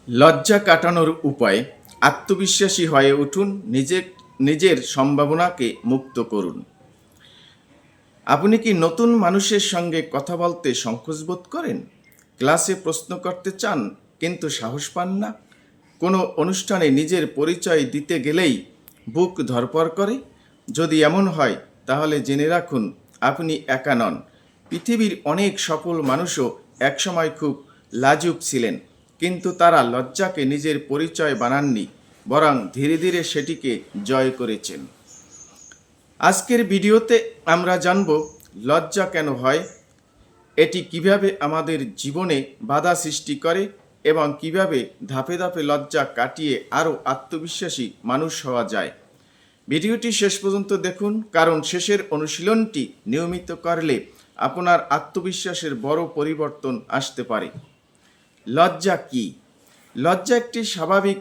লজ্জা কাটানোর উপায় আত্মবিশ্বাসী হয়ে উঠুন, নিজের সম্ভাবনাকে মুক্ত করুন। আপনি কি নতুন মানুষের সঙ্গে কথা বলতে সংকোচ বোধ করেন? ক্লাসে প্রশ্ন করতে চান কিন্তু সাহস পান না? কোনো অনুষ্ঠানে নিজের পরিচয় দিতে গেলেই বুক ধড়ফড় করে? যদি এমন হয় তাহলে জেনে রাখুন আপনি একা নন। পৃথিবীর অনেক সফল মানুষও একসময় খুব লাজুক ছিলেন, কিন্তু তারা লজ্জাকে নিজের পরিচয় বানাননি, বরং ধীরে ধীরে সেটিকে জয় করেছেন। আজকের ভিডিওতে আমরা জানব লজ্জা কেন হয়, এটি কিভাবে আমাদের জীবনে বাধা সৃষ্টি করে এবং কিভাবে ধাপে ধাপে লজ্জা কাটিয়ে আরও আত্মবিশ্বাসী মানুষ হওয়া যায়। ভিডিওটি শেষ পর্যন্ত দেখুন, কারণ শেষের অনুশীলনটি নিয়মিত করলে আপনার আত্মবিশ্বাসের বড় পরিবর্তন আসতে পারে। লজ্জা কি? লজ্জা একটি স্বাভাবিক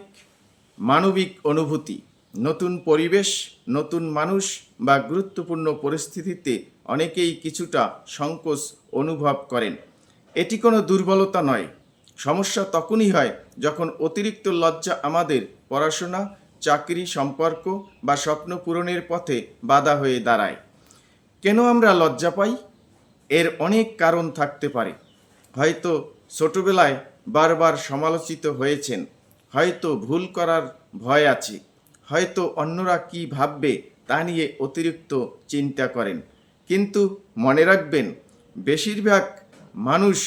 মানবিক অনুভূতি। নতুন পরিবেশ, নতুন মানুষ বা গুরুত্বপূর্ণ পরিস্থিতিতে অনেকেই কিছুটা সংকোচ অনুভব করেন। এটি কোনো দুর্বলতা নয়। সমস্যা তখনই হয় যখন অতিরিক্ত লজ্জা আমাদের পড়াশোনা, চাকরি, সম্পর্ক বা স্বপ্ন পূরণের পথে বাধা হয়ে দাঁড়ায়। কেন আমরা লজ্জা পাই? এর অনেক কারণ থাকতে পারে। হয়তো ছোটবেলায় বারবার সমালোচিত হয়েছেন, হয়তো ভুল করার ভয় আছে, হয়তো অন্যরা কি ভাববে তা নিয়ে অতিরিক্ত চিন্তা করেন। কিন্তু মনে রাখবেন, বেশিরভাগ মানুষ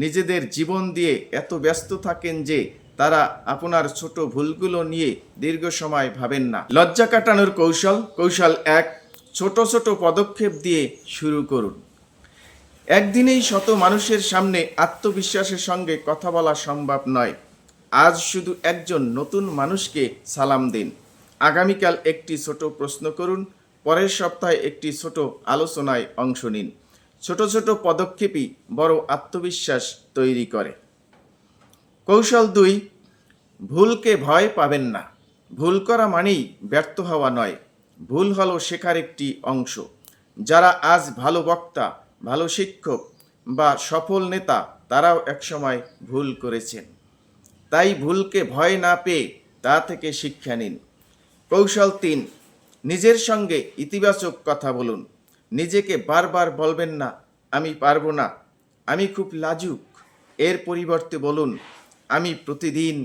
নিজেদের জীবন দিয়ে এত ব্যস্ত থাকেন যে তারা আপনার ছোট ভুলগুলো নিয়ে দীর্ঘ সময় ভাবেন না। লজ্জা কাটানোর কৌশল 1, ছোট ছোট পদক্ষেপ দিয়ে শুরু করুন। একদিনেই শত মানুষের সামনে আত্মবিশ্বাসের সঙ্গে কথা বলা সম্ভব নয়। আজ শুধু একজন নতুন মানুষকে সালাম দিন, আগামীকাল একটি ছোট প্রশ্ন করুন, পরের সপ্তাহে একটি ছোট আলোচনায় অংশ নিন। ছোট ছোট পদক্ষেপই বড় আত্মবিশ্বাস তৈরি করে। কৌশল 2, ভুলকে ভয় পাবেন না। ভুল করা মানেই ব্যর্থ হওয়া নয়, ভুল হলো শেখার একটি অংশ। যারা আজ ভালো বক্তা, ভালো শিক্ষক বা সফল নেতা, তারাও একসময় ভুল করেছেন। তাই ভুলকে ভয় না পেয়ে তা থেকে শিক্ষা নিন। কৌশল 3, নিজের সঙ্গে ইতিবাচক কথা বলুন। নিজেকে বারবার বলবেন না, আমি পারবো না, আমি খুব লাজুক। এর পরিবর্তে বলুন, আমি প্রতিদিন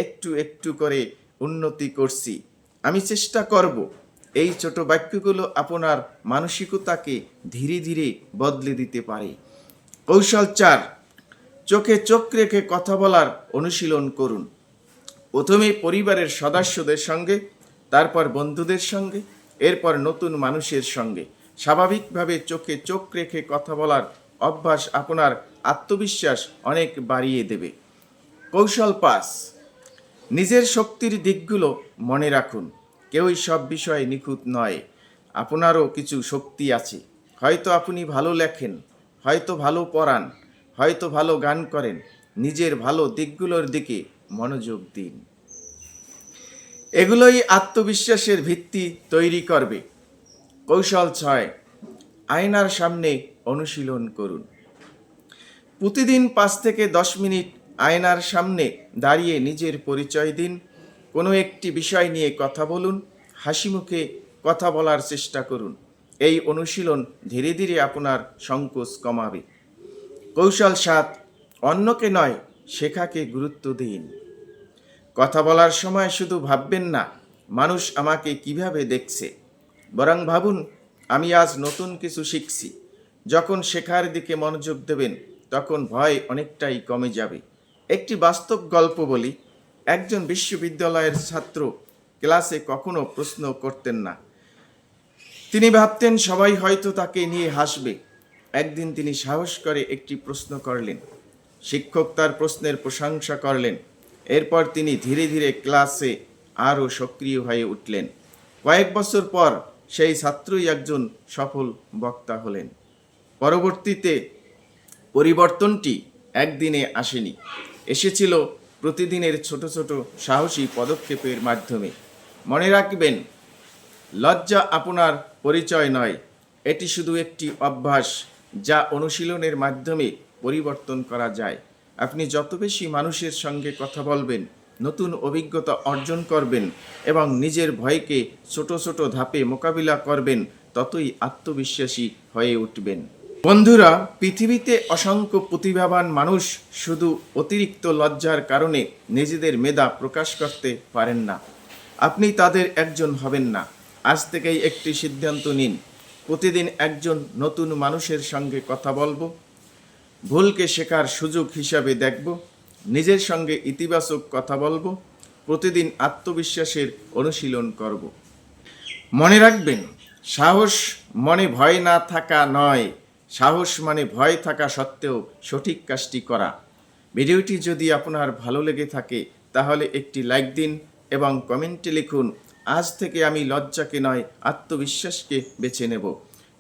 একটু একটু করে উন্নতি করছি, আমি চেষ্টা করব। এই ছোট বাক্যগুলো আপনার মানসিকতাকে ধীরে ধীরে বদলে দিতে পারে। কৌশল 4, চোখে চোখ রেখে কথা বলার অনুশীলন করুন। প্রথমে পরিবারের সদস্যদের সঙ্গে, তারপর বন্ধুদের সঙ্গে, এরপর নতুন মানুষের সঙ্গে। স্বাভাবিকভাবে চোখে চোখ রেখে কথা বলার অভ্যাস আপনার আত্মবিশ্বাস অনেক বাড়িয়ে দেবে। কৌশল 5, নিজের শক্তির দিকগুলো মনে রাখুন। কেউই সব বিষয়ে নিখুঁত নয়। আপনারও কিছু শক্তি আছে। হয়তো আপনি ভালো লেখেন, হয়তো ভালো পড়ান, হয়তো ভালো গান করেন। নিজের ভালো দিকগুলোর দিকে মনোযোগ দিন। এগুলোই আত্মবিশ্বাসের ভিত্তি তৈরি করবে। কৌশল 6, আয়নার সামনে অনুশীলন করুন। প্রতিদিন 5 থেকে 10 মিনিট আয়নার সামনে দাঁড়িয়ে নিজের পরিচয় দিন। কোনো একটি বিষয় নিয়ে কথা বলুন, হাসি মুখে কথা বলার চেষ্টা করুন। এই অনুশীলন ধীরে ধীরে আপনার সংকোচ কমাবে। কৌশল 7, অন্যকে নয়, শেখাকে গুরুত্ব দিন। কথা বলার সময় শুধু ভাববেন না, মানুষ আমাকে কিভাবে দেখছে, বরং ভাবুন, আমি আজ নতুন কিছু শিখছি। যখন শেখার দিকে মনোযোগ দেবেন, তখন ভয় অনেকটাই কমে যাবে। একটি বাস্তব গল্প বলি। একজন বিশ্ববিদ্যালয়ের ছাত্র ক্লাসে কখনো প্রশ্ন করতেন না। তিনি ভাবতেন সবাই হয়তো তাকে নিয়ে হাসবে। একদিন তিনি সাহস করে একটি প্রশ্ন করলেন। শিক্ষক তার প্রশ্নের প্রশংসা করলেন। এরপর তিনি ধীরে ধীরে ক্লাসে আরও সক্রিয় হয়ে উঠলেন। কয়েক বছর পর সেই ছাত্রই একজন সফল বক্তা হলেন। পরবর্তীতে পরিবর্তনটি একদিনে আসেনি, এসেছিল প্রতিদিনের ছোট ছোট সাহসী পদক্ষেপের মাধ্যমে। মনে রাখবেন, লজ্জা আপনার পরিচয় নয়, এটি শুধু একটি অভ্যাস যা অনুশীলনের মাধ্যমে পরিবর্তন করা যায়। আপনি যত বেশি মানুষের সঙ্গে কথা বলবেন, নতুন অভিজ্ঞতা অর্জন করবেন এবং নিজের ভয়কে ছোট ছোট ধাপে মোকাবিলা করবেন, ততই আত্মবিশ্বাসী হয়ে উঠবেন। বন্ধুরা, পৃথিবীতে অসংখ্য প্রতিভাবান মানুষ শুধু অতিরিক্ত লজ্জার কারণে নিজেদের মেধা প্রকাশ করতে পারেন না। আপনি তাদের একজন হবেন না। আজ থেকেই একটি সিদ্ধান্ত নিন, প্রতিদিন একজন নতুন মানুষের সঙ্গে কথা বলবো, ভুলকে শেখার সুযোগ হিসাবে দেখব, নিজের সঙ্গে ইতিবাচক কথা বলবো, প্রতিদিন আত্মবিশ্বাসের অনুশীলন করব। মনে রাখবেন, সাহস মনে ভয় না থাকা নয়, সাহস মানে ভয় থাকা সত্ত্বেও সঠিক কাজটি করা। ভিডিওটি যদি আপনার ভালো লেগে থাকে তাহলে একটি লাইক দিন এবং কমেন্টে লিখুন, আজ থেকে আমি লজ্জাকে নয় আত্মবিশ্বাসকে বেছে নেব।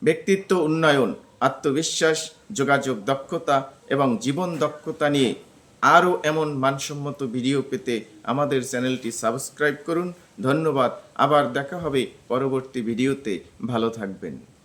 ব্যক্তিত্ব উন্নয়ন, আত্মবিশ্বাস, যোগাযোগ দক্ষতা এবং জীবন দক্ষতা নিয়ে আরও এমন মানসম্মত ভিডিও পেতে আমাদের চ্যানেলটি সাবস্ক্রাইব করুন। ধন্যবাদ। আবার দেখা হবে পরবর্তী ভিডিওতে। ভালো থাকবেন।